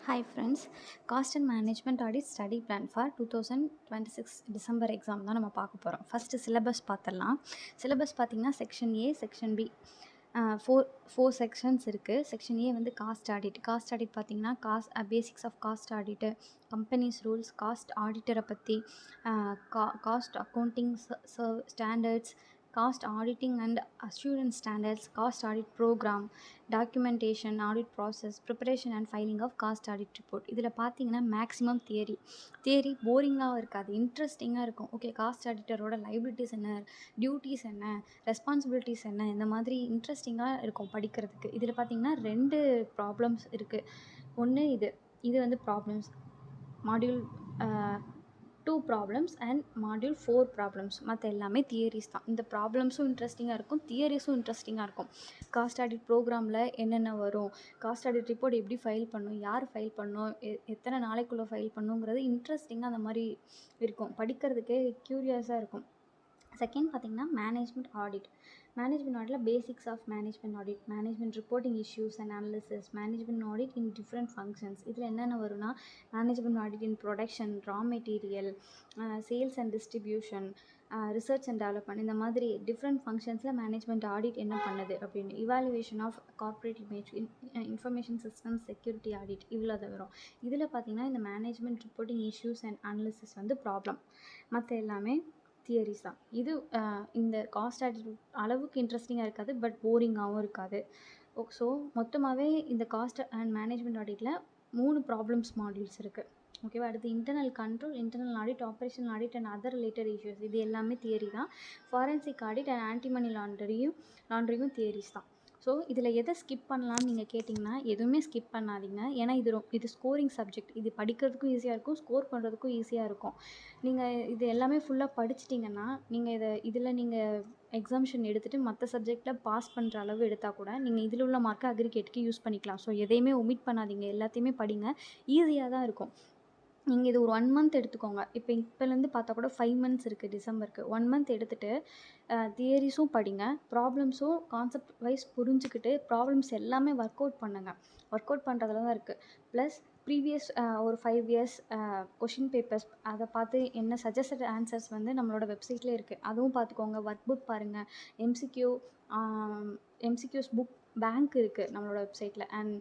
Hi friends, Cost and Management Audit Study Plan for 2026 December exam தான் நம்ம பார்க்க போகிறோம். ஃபஸ்ட்டு சிலபஸ் பார்த்துடலாம். சிலபஸ் பார்த்திங்கன்னா section A, section B four sections இருக்குது. செக்ஷன் ஏ வந்து காஸ்ட் ஆடிட். காஸ்ட் ஆடிட் பார்த்திங்கன்னா basics of cost audit, companies rules, cost ஆடிட்டரை பற்றி, cost accounting standards, cost auditing and assurance standards, cost audit programme, documentation, audit process, preparation and filing of cost audit report. இதில் பார்த்தீங்கன்னா maximum theory போரிங்காக இருக்காது, இன்ட்ரெஸ்டிங்காக இருக்கும். Okay, cost ஆடிட்டரோட liabilities என்ன, டியூட்டிஸ் என்ன, ரெஸ்பான்சிபிலிட்டிஸ் என்ன, இந்த மாதிரி இன்ட்ரெஸ்டிங்காக இருக்கும் படிக்கிறதுக்கு. இதில் பார்த்தீங்கன்னா 2 ப்ராப்ளம்ஸ் இருக்குது. ஒன்று இது வந்து problems module 2 problems and module 4 problems. மற்ற எல்லாமே தியரிஸ் தான். இந்த ப்ராப்ளம்ஸும் இன்ட்ரெஸ்டிங்காக இருக்கும், தியரிஸும் இன்ட்ரெஸ்டிங்காக இருக்கும். காஸ்ட் ஆடிட் ப்ரோக்ராமில் என்னென்ன வரும், காஸ்ட் ஆடிட் ரிப்போர்ட் எப்படி ஃபைல் பண்ணணும், யார் ஃபைல் பண்ணணும், எத்தனை நாளைக்குள்ளே ஃபைல் பண்ணணுங்கிறது இன்ட்ரெஸ்டிங்காக அந்த மாதிரி இருக்கும். படிக்கிறதுக்கே க்யூரியஸாக இருக்கும். செகண்ட் பார்த்திங்கன்னா மேனேஜ்மெண்ட் ஆடிட். மேனேஜ்மெண்ட் ஆடிட்டில் basics of management audit, management reporting issues and analysis, management audit in different functions. இதில் என்னென்ன வரும்னா management audit in production, raw material, sales and distribution, research and development, இந்த மாதிரி டிஃப்ரெண்ட் ஃபங்க்ஷன்ஸில் management audit என்ன பண்ணுது அப்படின்னு. Evaluation of corporate image, information system security audit, இவ்வளோ தான் வரும். இதில் பார்த்திங்கன்னா இந்த management reporting issues and analysis வந்து ப்ராப்ளம், மற்ற எல்லாமே தியரிஸ் தான். இது இந்த காஸ்ட் ஆடிட் அளவுக்கு இன்ட்ரெஸ்டிங்காக இருக்காது, பட் போரிங்காகவும் இருக்காது. ஸோ மொத்தமாகவே இந்த காஸ்ட் அண்ட் மேனேஜ்மெண்ட் ஆடிட்டில் 3 ப்ராப்ளம்ஸ் மாடியூல்ஸ் இருக்குது. ஓகேவா? அடுத்து internal control, internal audit, operational audit and other related issues, இது எல்லாமே தியரி தான். Forensic audit and anti money லாண்ட்ரியும் தியரிஸ் தான். ஸோ இதில் எதை ஸ்கிப் பண்ணலான்னு நீங்கள் கேட்டிங்கன்னா எதுவுமே ஸ்கிப் பண்ணாதீங்க. ஏன்னா இது ஸ்கோரிங் சப்ஜெக்ட். இது படிக்கிறதுக்கும் ஈஸியாக இருக்கும், ஸ்கோர் பண்ணுறதுக்கும் ஈஸியாக இருக்கும். நீங்கள் இது எல்லாமே ஃபுல்லாக படிச்சிட்டிங்கன்னா நீங்கள் இதில் நீங்கள் எக்ஸாம்ஷன் எடுத்துகிட்டு மற்ற சப்ஜெக்டில் பாஸ் பண்ணுற அளவு எடுத்தால் கூட நீங்கள் இதில் உள்ள மார்க்கை அக்ரிகேட்டுக்கு யூஸ் பண்ணிக்கலாம். ஸோ எதையுமே ஒமிட் பண்ணாதீங்க, எல்லாத்தையுமே படிங்க. ஈஸியாக தான் இருக்கும். நீங்கள் இது ஒரு 1 மந்த் எடுத்துக்கோங்க. இப்போலேருந்து பார்த்தா கூட 5 மந்த்ஸ் இருக்குது டிசம்பருக்கு. 1 மந்த் எடுத்துகிட்டு தியரிஸும் படிங்க, ப்ராப்ளம்ஸும் கான்செப்ட் வைஸ் புரிஞ்சுக்கிட்டு ப்ராப்ளம்ஸ் எல்லாமே ஒர்க் அவுட் பண்ணுங்கள். ஒர்க் அவுட் பண்ணுறதுல தான் இருக்குது. ப்ளஸ் ப்ரீவியஸ் ஒரு 5 இயர்ஸ் கொஷின் பேப்பர்ஸ் அதை பார்த்து என்ன சஜஸ்டட் ஆன்சர்ஸ் வந்து நம்மளோட வெப்சைட்லேயே இருக்குது, அதுவும் பார்த்துக்கோங்க. ஒர்க் புக் பாருங்கள், எம்சிக்யூஸ் புக் பேங்க் இருக்குது நம்மளோட வெப்சைட்டில், அண்ட்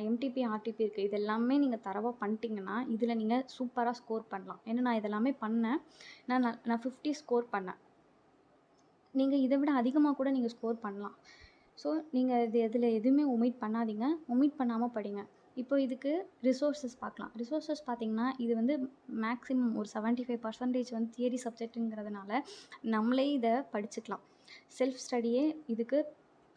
எம்டிபி, ஆர்டிபி இருக்குது. இது எல்லாமே நீங்கள் தரவாக பண்ணிட்டீங்கன்னா இதில் நீங்கள் சூப்பராக ஸ்கோர் பண்ணலாம். ஏன்னா நான் இதெல்லாமே பண்ணேன். நான் 50 ஸ்கோர் பண்ணேன். நீங்கள் இதை விட அதிகமாக கூட நீங்கள் ஸ்கோர் பண்ணலாம். ஸோ நீங்கள் இதில் எதுவுமே ஒமிட் பண்ணாதீங்க, ஒமிட் பண்ணாமல் படிங்க. இப்போ இதுக்கு ரிசோர்ஸஸ் பார்க்கலாம். ரிசோர்ஸஸ் பார்த்திங்கன்னா இது வந்து மேக்ஸிமம் ஒரு 75% வந்து தியரி சப்ஜெக்ட்டுங்கிறதுனால நம்மளே இதை படிச்சுக்கலாம். செல்ஃப் ஸ்டடியே இதுக்கு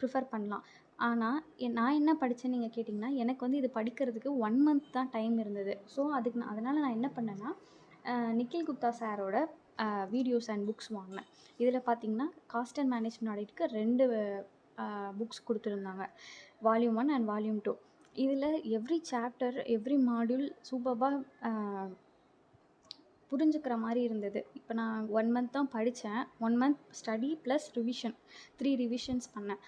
ப்ரிஃபர் பண்ணலாம். ஆனால் நான் என்ன படித்தேன்னு நீங்கள் கேட்டிங்கன்னா எனக்கு வந்து இது படிக்கிறதுக்கு 1 மந்த் தான் டைம் இருந்தது. ஸோ அதனால் நான் என்ன பண்ணேன்னா நிக்கில் குப்தா சாரோட வீடியோஸ் அண்ட் புக்ஸ் வாங்கினேன். இதில் பார்த்திங்கன்னா காஸ்ட் அண்ட் மேனேஜ்மெண்ட் ஆடிட்க்கு 2 புக்ஸ் கொடுத்துருந்தாங்க, வால்யூம் 1 அண்ட் வால்யூம் 2. இதில் எவ்ரி சாப்டர், எவ்ரி மாடியூல் சூப்பராக புரிஞ்சுக்கிற மாதிரி இருந்தது. இப்போ நான் 1 மந்த் தான் படித்தேன். 1 month study plus revision, 3 revisions பண்ணேன்.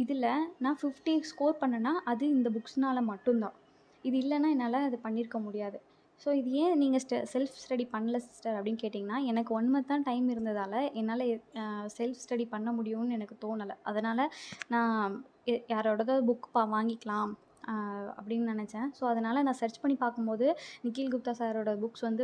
இதில் நான் 50 ஸ்கோர் பண்ணேன்னா அது இந்த புக்ஸ்னால் மட்டும்தான். இது இல்லைன்னா என்னால் அது பண்ணியிருக்க முடியாது. ஸோ இது ஏன் நீங்கள் செல்ஃப் ஸ்டடி பண்ணல சிஸ்டர் அப்படின்னு கேட்டிங்கன்னா எனக்கு 1 மந்த் தான் டைம் இருந்ததால் என்னால் செல்ஃப் ஸ்டடி பண்ண முடியும்னு எனக்கு தோணலை. அதனால் நான் யாரோடது புக் வாங்கிக்கலாம் அப்படின்னு நினச்சேன். ஸோ அதனால் நான் சர்ச் பண்ணி பார்க்கும்போது நிக்கில் குப்தா சாரோட புக்ஸ் வந்து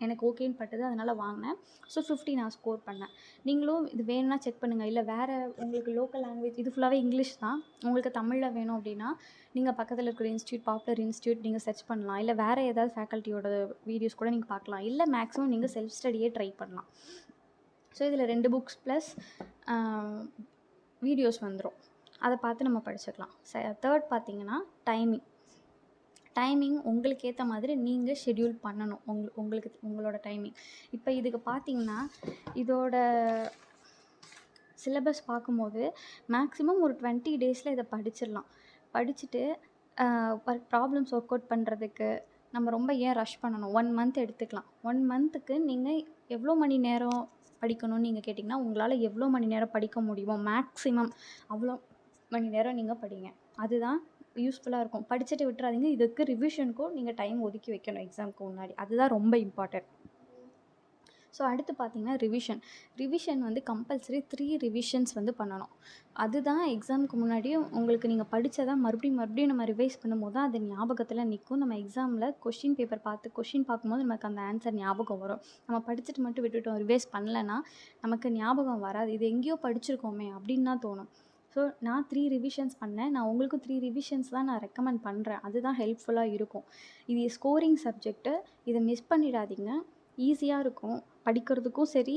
எனக்கு ஓகேன்னு பட்டது, அதனால் வாங்கினேன். ஸோ 50 நான் ஸ்கோர் பண்ணேன். நீங்களும் இது வேணும்னா செக் பண்ணுங்கள். இல்லை வேறு உங்களுக்கு லோக்கல் லாங்குவேஜ், இது ஃபுல்லாகவே இங்கிலீஷ் தான், உங்களுக்கு தமிழில் வேணும் அப்படின்னா நீங்கள் பக்கத்தில் இருக்கிற இன்ஸ்டியூட், பாப்புலர் இன்ஸ்டியூட் நீங்கள் சர்ச் பண்ணலாம். இல்லை வேறு ஏதாவது ஃபேக்கல்ட்டியோட வீடியோஸ் கூட நீங்கள் பார்க்கலாம். இல்லை மேக்ஸிமம் நீங்கள் செல்ஃப் ஸ்டடியே ட்ரை பண்ணலாம். ஸோ இதில் 2 புக்ஸ் ப்ளஸ் வீடியோஸ் வந்துடும், அதை பார்த்து நம்ம படிச்சுக்கலாம். தேர்ட் பார்த்திங்கன்னா டைமிங் உங்களுக்கு ஏற்ற மாதிரி நீங்கள் ஷெட்யூல் பண்ணணும். உங்களோட டைமிங். இப்போ இதுக்கு பார்த்திங்கன்னா இதோட சிலபஸ் பார்க்கும்போது மேக்ஸிமம் ஒரு 20 டேஸில் இதை படிச்சிடலாம். படிச்சுட்டு ப்ராப்ளம்ஸ் ஒர்க் அவுட் பண்ணுறதுக்கு நம்ம ரொம்ப ஏன் ரஷ் பண்ணணும், 1 மந்த் எடுத்துக்கலாம். 1 மந்த்துக்கு நீங்கள் எவ்வளோ மணி நேரம் படிக்கணும்னு நீங்கள் கேட்டிங்கன்னா உங்களால் எவ்வளோ மணி நேரம் படிக்க முடியுமோ மேக்ஸிமம் அவ்வளோ மணி நேரம் நீங்கள் படிங்க. அதுதான் யூஸ்ஃபுல்லாக இருக்கும். படிச்சுட்டு விட்டுறாதீங்க. இதுக்கு ரிவிஷனுக்கும் நீங்கள் டைம் ஒதுக்கி வைக்கணும் எக்ஸாமுக்கு முன்னாடி. அதுதான் ரொம்ப இம்பார்ட்டன்ட். ஸோ அடுத்து பார்த்தீங்கன்னா ரிவிஷன் வந்து கம்பல்சரி 3 ரிவிஷன்ஸ் வந்து பண்ணணும். அதுதான் எக்ஸாமுக்கு முன்னாடியும் உங்களுக்கு நீங்கள் படித்ததை மறுபடியும் நம்ம ரிவைஸ் பண்ணும்போது தான் அது ஞாபகத்தில் நிற்கும். நம்ம எக்ஸாமில் கொஷின் பேப்பர் பார்த்து கொஷின் பார்க்கும்போது நமக்கு அந்த ஆன்சர் ஞாபகம் வரும். நம்ம படிச்சுட்டு மட்டும் விட்டுட்டோம், ரிவைஸ் பண்ணலன்னா நமக்கு ஞாபகம் வராது. இது எங்கேயோ படிச்சிருக்கோமே அப்படின்னு தான் தோணும். ஸோ நான் 3 ரிவிஷன்ஸ் பண்ணேன். நான் உங்களுக்கும் 3 ரிவிஷன்ஸ் தான் நான் ரெக்கமெண்ட் பண்ணுறேன். அதுதான் ஹெல்ப்ஃபுல்லாக இருக்கும். இது ஸ்கோரிங் சப்ஜெக்ட்டு. இதை மிஸ் பண்ணிடாதீங்க. ஈஸியாக இருக்கும். படிக்கிறதுக்கும் சரி,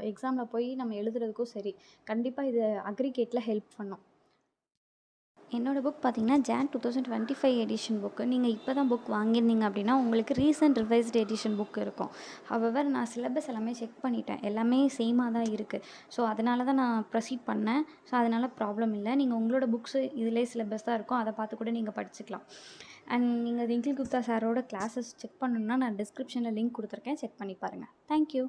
எக்ஸாமில் போய் நம்ம எழுதுறதுக்கும் சரி. கண்டிப்பாக இது அக்ரிகேட்டில் ஹெல்ப் பண்ணும். என்னோடய புக் பார்த்தீங்கன்னா ஜான் 2025 எடிஷன் புக்கு. நீங்கள் இப்போ தான் புக் வாங்கியிருந்தீங்க அப்படின்னா உங்களுக்கு ரீசன்ட் ரிவைஸ்டு எடிஷன் புக் இருக்கும். ஹவெவர் நான் சிலபஸ் எல்லாமே செக் பண்ணிட்டேன். எல்லாமே சேமாக தான் இருக்குது. ஸோ அதனால தான் நான் ப்ரொசீட் பண்ணேன். ஸோ அதனால் ப்ராப்ளம் இல்லை. நீங்கள் உங்களோட புக்ஸு இதிலே சிலபஸ் தான் இருக்கும். அதை பார்த்து கூட நீங்கள் படிச்சுக்கலாம். அண்ட் நீங்கள் நிகில் குப்தா சாரோட கிளாஸஸ் செக் பண்ணணுன்னா நான் டிஸ்கிரிப்ஷனில் லிங்க் கொடுத்துருக்கேன். செக் பண்ணி பாருங்கள். தேங்க்யூ.